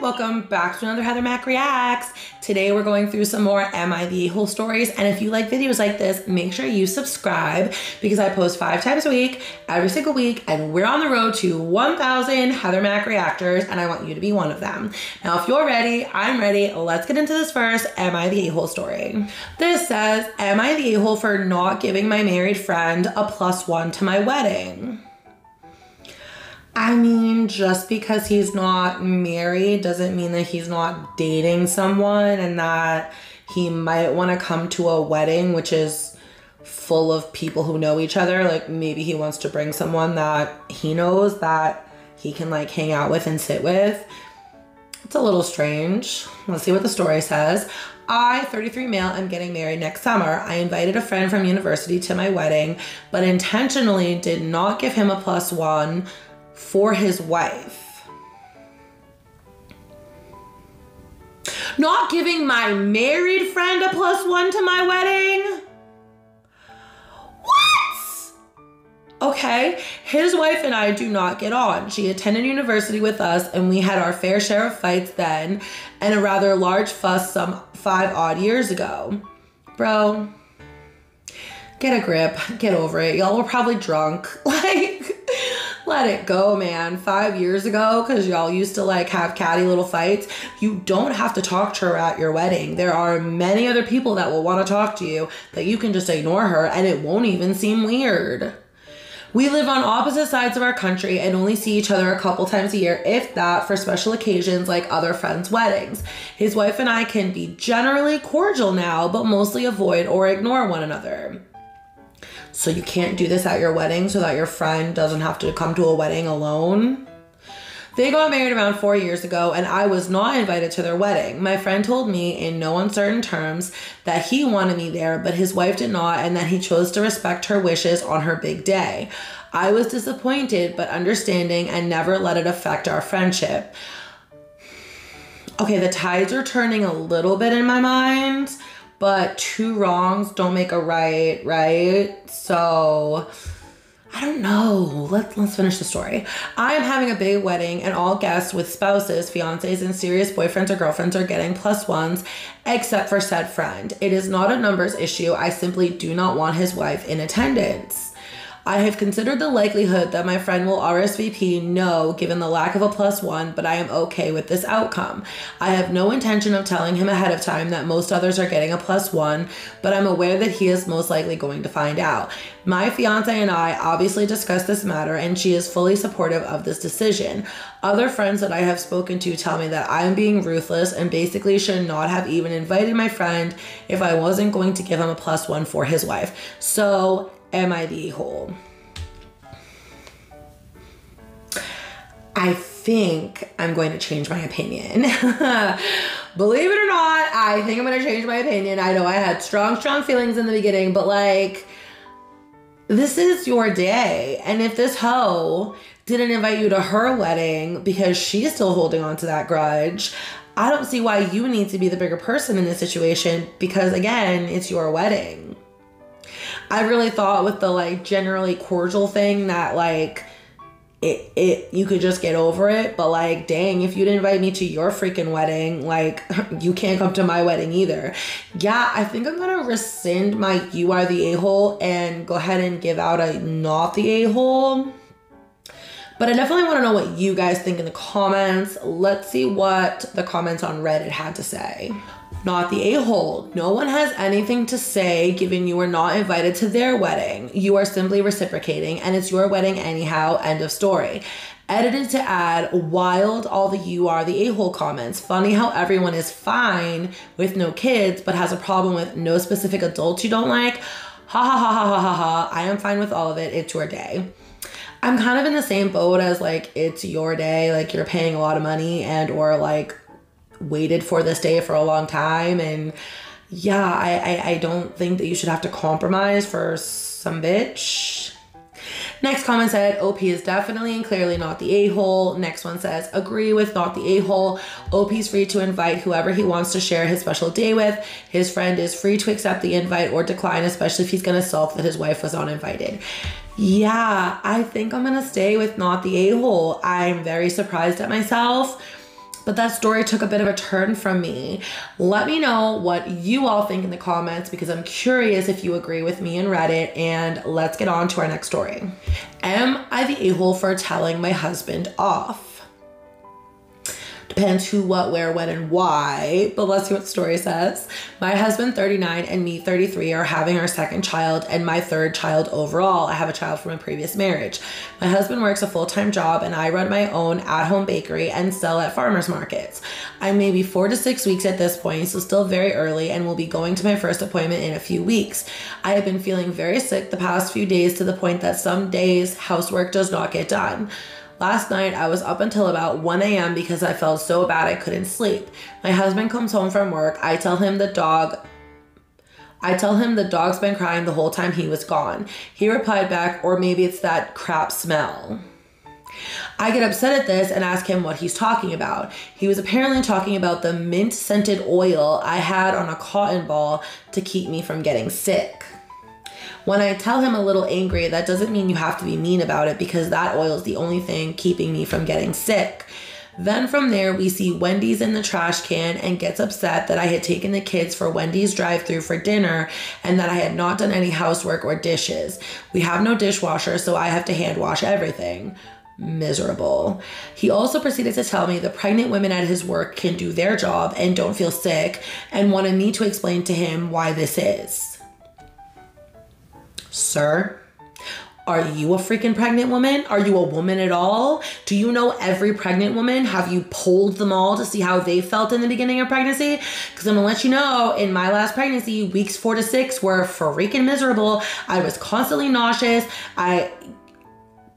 welcome back to another Heather Mac Reacts. Today we're going through some more Am I the A-hole stories, and if you like videos like this, make sure you subscribe because I post 5 times a week, every single week, and we're on the road to 1,000 Heather Mac reactors, and I want you to be one of them. Now, if you're ready, I'm ready. Let's get into this first Am I the A-hole story. This says, am I the A-hole for not giving my married friend a +1 to my wedding? I mean, just because he's not married doesn't mean that he's not dating someone and that he might want to come to a wedding, which is full of people who know each other. Like, maybe he wants to bring someone that he knows that he can like hang out with and sit with. It's a little strange. Let's see what the story says. I, 33 male, am getting married next summer. I invited a friend from university to my wedding, but intentionally did not give him a +1 for his wife. Not giving my married friend a +1 to my wedding? What? Okay, his wife and I do not get on. She attended university with us and we had our fair share of fights then and a rather large fuss some 5 odd years ago. Bro, get a grip, get over it. Y'all were probably drunk. Like, let it go, man. 5 years ago, because y'all used to like have catty little fights. You don't have to talk to her at your wedding. There are many other people that will want to talk to you that you can just ignore her and it won't even seem weird. We live on opposite sides of our country and only see each other a couple times a year, if that, for special occasions like other friends' weddings. His wife and I can be generally cordial now, but mostly avoid or ignore one another. So you can't do this at your wedding so that your friend doesn't have to come to a wedding alone? They got married around 4 years ago and I was not invited to their wedding. My friend told me in no uncertain terms that he wanted me there, but his wife did not, and that he chose to respect her wishes on her big day. I was disappointed but understanding and never let it affect our friendship. Okay, the tides are turning a little bit in my mind, but 2 wrongs don't make a right, right? So, I don't know. Let's finish the story. I am having a big wedding and all guests with spouses, fiancés, and serious boyfriends or girlfriends are getting +1s, except for said friend. It is not a numbers issue. I simply do not want his wife in attendance. I have considered the likelihood that my friend will RSVP no, given the lack of a +1, but I am okay with this outcome. I have no intention of telling him ahead of time that most others are getting a +1, but I'm aware that he is most likely going to find out. My fiance and I obviously discussed this matter and she is fully supportive of this decision. Other friends that I have spoken to tell me that I am being ruthless and basically should not have even invited my friend if I wasn't going to give him a +1 for his wife. So, am I the A-hole? I think I'm going to change my opinion. Believe it or not, I think I'm going to change my opinion. I know I had strong feelings in the beginning, but like, this is your day. And if this hoe didn't invite you to her wedding because she's still holding on to that grudge, I don't see why you need to be the bigger person in this situation because, again, it's your wedding. I really thought with the like generally cordial thing that like you could just get over it, but like, dang, if you didn't invite me to your freaking wedding, like, you can't come to my wedding either. Yeah, I think I'm gonna rescind my you are the A-hole and go ahead and give out a not the A-hole. But I definitely want to know what you guys think in the comments. Let's see what the comments on Reddit had to say. Not the A-hole. No one has anything to say given you were not invited to their wedding. You are simply reciprocating and it's your wedding anyhow, end of story. Edited to add, wild all the you are the A-hole comments. Funny how everyone is fine with no kids but has a problem with no specific adults you don't like. Ha ha ha ha ha ha ha. I am fine with all of it. It's your day. I'm kind of in the same boat as like, it's your day. Like, you're paying a lot of money and or like waited for this day for a long time, and yeah, I don't think that you should have to compromise for some bitch. Next comment said, OP is definitely and clearly not the A-hole. Next one says, agree with not the A-hole. OP's free to invite whoever he wants to share his special day with. His friend is free to accept the invite or decline, especially if he's gonna sulk that his wife was uninvited. Yeah, I think I'm gonna stay with not the A-hole. I'm very surprised at myself But that story took a bit of a turn from me. Let me know what you all think in the comments because I'm curious if you agree with me and Reddit, and let's get on to our next story. Am I the a-hole for telling my husband off? Depends who, what, where, when, and why, but let's see what the story says. My husband, 39, and me, 33, are having our second child and my third child overall. I have a child from a previous marriage. My husband works a full-time job and I run my own at-home bakery and sell at farmers markets. I'm maybe 4 to 6 weeks at this point, so still very early, and will be going to my first appointment in a few weeks. I have been feeling very sick the past few days to the point that some days housework does not get done. Last night, I was up until about 1 a.m. because I felt so bad I couldn't sleep. My husband comes home from work. I tell him the dog's been crying the whole time he was gone. He replied back, or maybe it's that crap smell. I get upset at this and ask him what he's talking about. He was apparently talking about the mint-scented oil I had on a cotton ball to keep me from getting sick. When I tell him a little angry, that doesn't mean you have to be mean about it because that oil is the only thing keeping me from getting sick. Then from there, we see Wendy's in the trash can and gets upset that I had taken the kids for Wendy's drive-thru for dinner and that I had not done any housework or dishes. We have no dishwasher, so I have to hand wash everything. Miserable. He also proceeded to tell me the pregnant women at his work can do their job and don't feel sick, and wanted me to explain to him why this is. Sir, are you a freaking pregnant woman? Are you a woman at all? Do you know every pregnant woman? Have you polled them all to see how they felt in the beginning of pregnancy? Because I'm gonna let you know, in my last pregnancy, weeks 4 to 6 were freaking miserable. I was constantly nauseous. I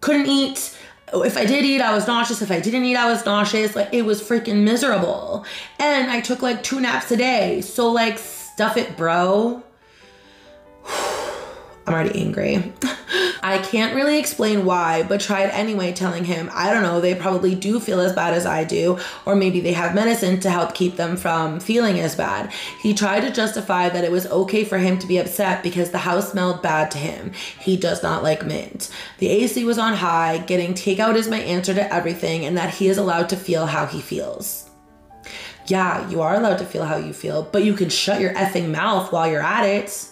couldn't eat. If I did eat, I was nauseous. If I didn't eat, I was nauseous. Like, it was freaking miserable. And I took like 2 naps a day. So like, stuff it, bro. I'm already angry. I can't really explain why, but tried anyway telling him, I don't know, they probably do feel as bad as I do, or maybe they have medicine to help keep them from feeling as bad. He tried to justify that it was okay for him to be upset because the house smelled bad to him. He does not like mint. The AC was on high, getting takeout is my answer to everything, and that he is allowed to feel how he feels. Yeah, you are allowed to feel how you feel, but you can shut your effing mouth while you're at it.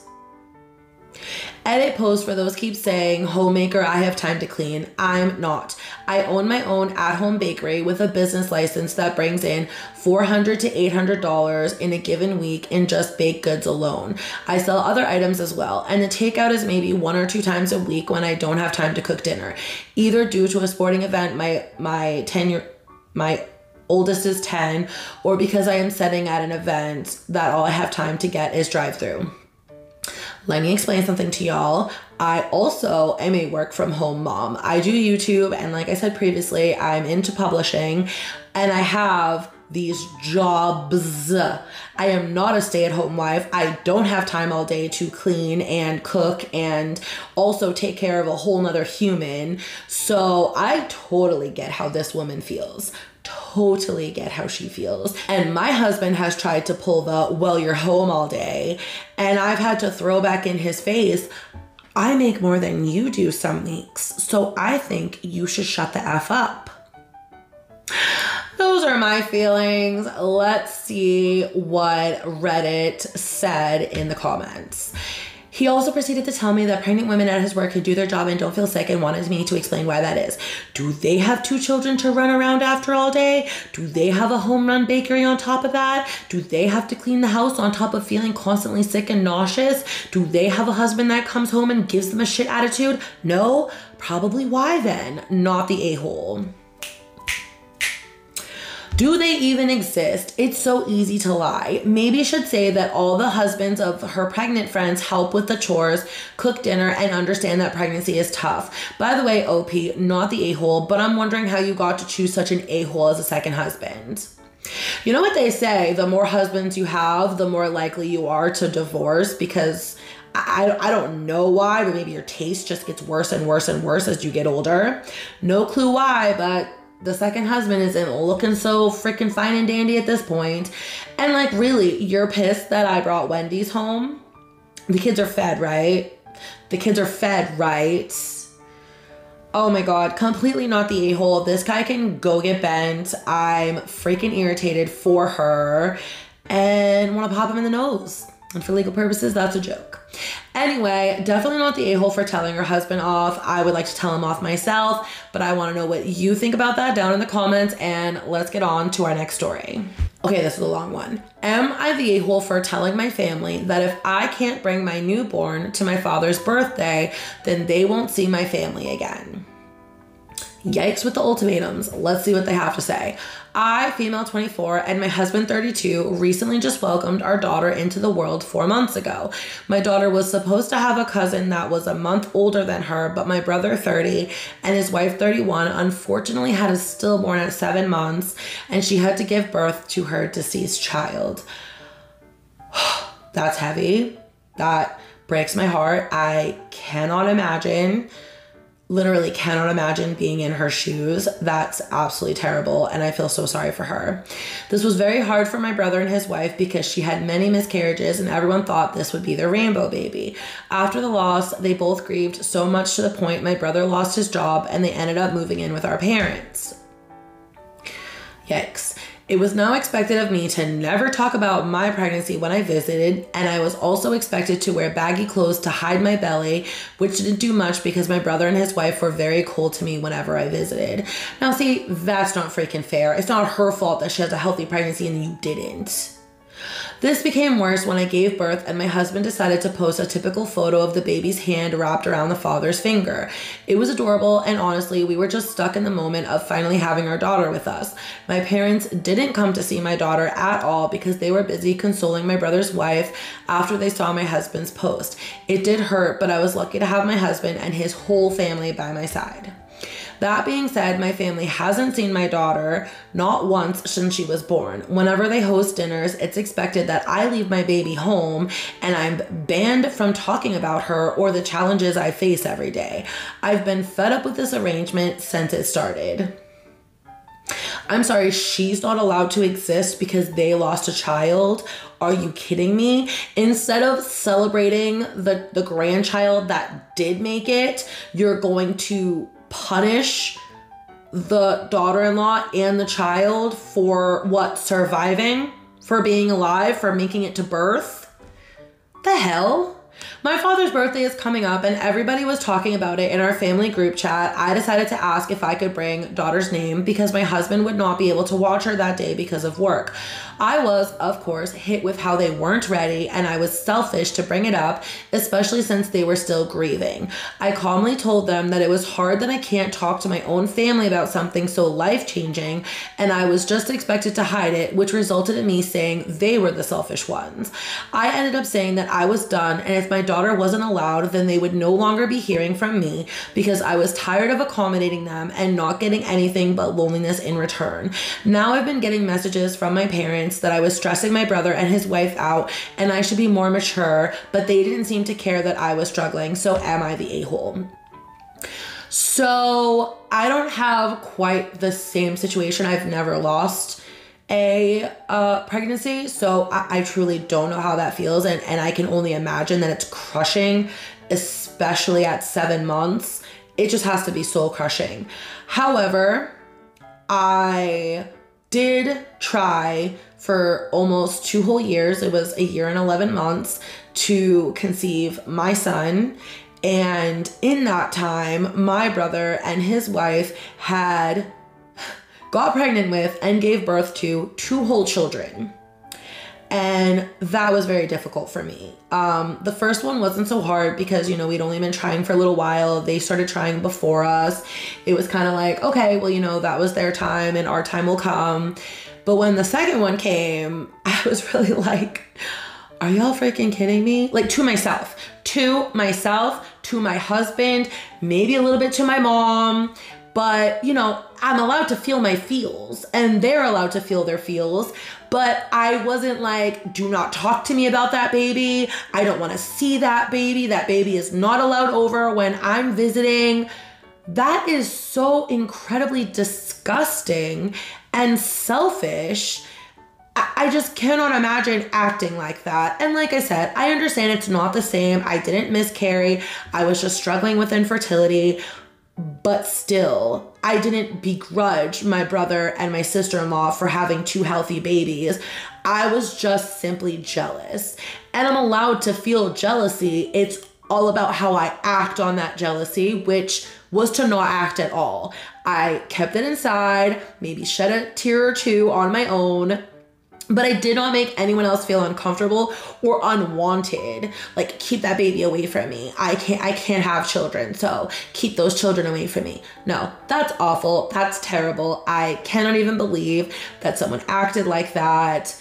Edit post for those keep saying, homemaker, I have time to clean. I'm not. I own my own at-home bakery with a business license that brings in $400 to $800 in a given week in just baked goods alone. I sell other items as well, and the takeout is maybe 1 or 2 times a week when I don't have time to cook dinner, either due to a sporting event, my oldest is 10, or because I am setting at an event that all I have time to get is drive-through. Let me explain something to y'all. I also am a work from home mom. I do YouTube, and like I said previously, I'm into publishing, and I have these jobs. I am not a stay-at-home wife. I don't have time all day to clean and cook and also take care of a whole nother human. So I totally get how this woman feels. Totally get how she feels. And my husband has tried to pull the, well, you're home all day. And I've had to throw back in his face, I make more than you do some weeks. So I think you should shut the F up. Those are my feelings. Let's see what Reddit said in the comments. He also proceeded to tell me that pregnant women at his work can do their job and don't feel sick, and wanted me to explain why that is. Do they have 2 children to run around after all day? Do they have a home run bakery on top of that? Do they have to clean the house on top of feeling constantly sick and nauseous? Do they have a husband that comes home and gives them a shit attitude? No? Probably why then? Not the a-hole. Do they even exist? It's so easy to lie. Maybe should say that all the husbands of her pregnant friends help with the chores, cook dinner, and understand that pregnancy is tough. By the way, OP, not the a-hole, but I'm wondering how you got to choose such an a-hole as a second husband. You know what they say, the more husbands you have, the more likely you are to divorce, because I don't know why, but maybe your taste just gets worse and worse and worse as you get older. No clue why, but the second husband isn't looking so freaking fine and dandy at this point. And like, really, you're pissed that I brought Wendy's home? The kids are fed, right? The kids are fed, right? Oh my God, completely not the a-hole. This guy can go get bent. I'm freaking irritated for her and want to pop him in the nose. And for legal purposes, that's a joke. Anyway, definitely not the a-hole for telling her husband off. I would like to tell him off myself, but I want to know what you think about that down in the comments, and let's get on to our next story. Okay, this is a long one. Am I the a-hole for telling my family that if I can't bring my newborn to my father's birthday, then they won't see my family again? Yikes with the ultimatums. Let's see what they have to say. I, female 24, and my husband 32, recently just welcomed our daughter into the world 4 months ago. My daughter was supposed to have a cousin that was a month older than her, but my brother 30 and his wife 31 unfortunately had a stillborn at 7 months, and she had to give birth to her deceased child. That's heavy. That breaks my heart. I cannot imagine. Literally cannot imagine being in her shoes. That's absolutely terrible, and I feel so sorry for her. This was very hard for my brother and his wife because she had many miscarriages and everyone thought this would be their rainbow baby. After the loss, they both grieved so much to the point my brother lost his job and they ended up moving in with our parents. Yikes. It was now expected of me to never talk about my pregnancy when I visited, and I was also expected to wear baggy clothes to hide my belly, which didn't do much because my brother and his wife were very cold to me whenever I visited. Now see, that's not freaking fair. It's not her fault that she has a healthy pregnancy and you didn't. This became worse when I gave birth and my husband decided to post a typical photo of the baby's hand wrapped around the father's finger. It was adorable, and honestly, we were just stuck in the moment of finally having our daughter with us. My parents didn't come to see my daughter at all because they were busy consoling my brother's wife after they saw my husband's post. It did hurt, but I was lucky to have my husband and his whole family by my side. That being said, my family hasn't seen my daughter, not once since she was born. Whenever they host dinners, it's expected that I leave my baby home and I'm banned from talking about her or the challenges I face every day. I've been fed up with this arrangement since it started. I'm sorry, she's not allowed to exist because they lost a child? Are you kidding me? Instead of celebrating the grandchild that did make it, you're going to punish the daughter-in-law and the child for what? Surviving? For being alive? For making it to birth? The hell? My father's birthday is coming up and everybody was talking about it in our family group chat. I decided to ask if I could bring daughter's name because my husband would not be able to watch her that day because of work. I was, of course, hit with how they weren't ready, and I was selfish to bring it up, especially since they were still grieving. I calmly told them that it was hard that I can't talk to my own family about something so life-changing, and I was just expected to hide it, which resulted in me saying they were the selfish ones. I ended up saying that I was done, and if my daughter wasn't allowed, then they would no longer be hearing from me because I was tired of accommodating them and not getting anything but loneliness in return. Now I've been getting messages from my parents that I was stressing my brother and his wife out and I should be more mature, but they didn't seem to care that I was struggling. So am I the a-hole? So I don't have quite the same situation. I've never lost a pregnancy, so I truly don't know how that feels, and I can only imagine that it's crushing, especially at 7 months. It just has to be soul crushing. However, I did try for almost 2 whole years. It was 1 year and 11 months to conceive my son. And in that time, my brother and his wife got pregnant with and gave birth to 2 whole children. And that was very difficult for me. The first one wasn't so hard because, you know, we'd only been trying for a little while. They started trying before us. It was kind of like, okay, well, you know, that was their time and our time will come. But when the second one came, I was really like, are y'all freaking kidding me? Like to myself, to my husband, maybe a little bit to my mom. But, you know, I'm allowed to feel my feels and they're allowed to feel their feels. But I wasn't like, do not talk to me about that baby. I don't want to see that baby. That baby is not allowed over when I'm visiting. That is so incredibly disgusting and selfish. I just cannot imagine acting like that. And like I said, I understand it's not the same. I didn't miscarry. I was just struggling with infertility. But still, I didn't begrudge my brother and my sister-in-law for having 2 healthy babies. I was just simply jealous. And I'm allowed to feel jealousy. It's all about how I act on that jealousy, which was to not act at all. I kept it inside, maybe shed a tear or 2 on my own, but I did not make anyone else feel uncomfortable or unwanted. Like, keep that baby away from me. I can't have children, so keep those children away from me. No, that's awful. That's terrible. I cannot even believe that someone acted like that.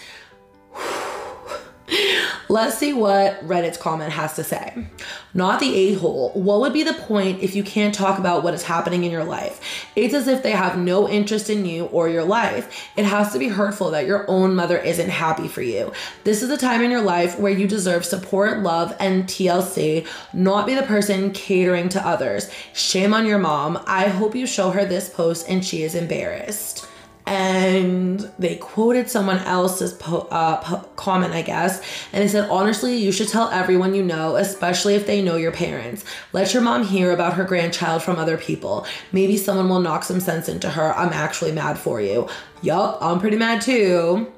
Let's see what Reddit's comment has to say. Not the a-hole. What would be the point if you can't talk about what is happening in your life? It's as if they have no interest in you or your life. It has to be hurtful that your own mother isn't happy for you. This is a time in your life where you deserve support, love, and TLC, not be the person catering to others. Shame on your mom. I hope you show her this post and she is embarrassed. And they quoted someone else's comment, I guess. And they said, honestly, you should tell everyone you know, especially if they know your parents. Let your mom hear about her grandchild from other people. Maybe someone will knock some sense into her. I'm actually mad for you. Yup, I'm pretty mad too.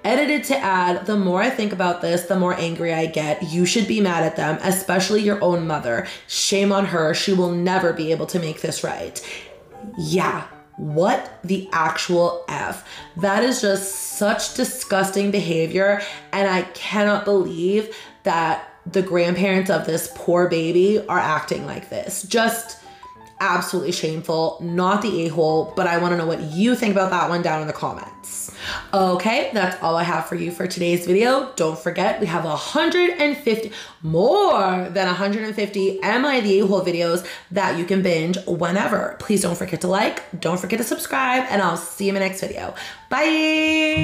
Edited to add, the more I think about this, the more angry I get. You should be mad at them, especially your own mother. Shame on her. She will never be able to make this right. Yeah. What the actual F? That is just such disgusting behavior, and I cannot believe that the grandparents of this poor baby are acting like this. Just absolutely shameful. Not the a-hole, but I want to know what you think about that one down in the comments. Okay, that's all I have for you for today's video. Don't forget, we have 150, more than 150 Am I the A-hole videos that you can binge whenever. Please don't forget to like, don't forget to subscribe, and I'll see you in my next video. Bye!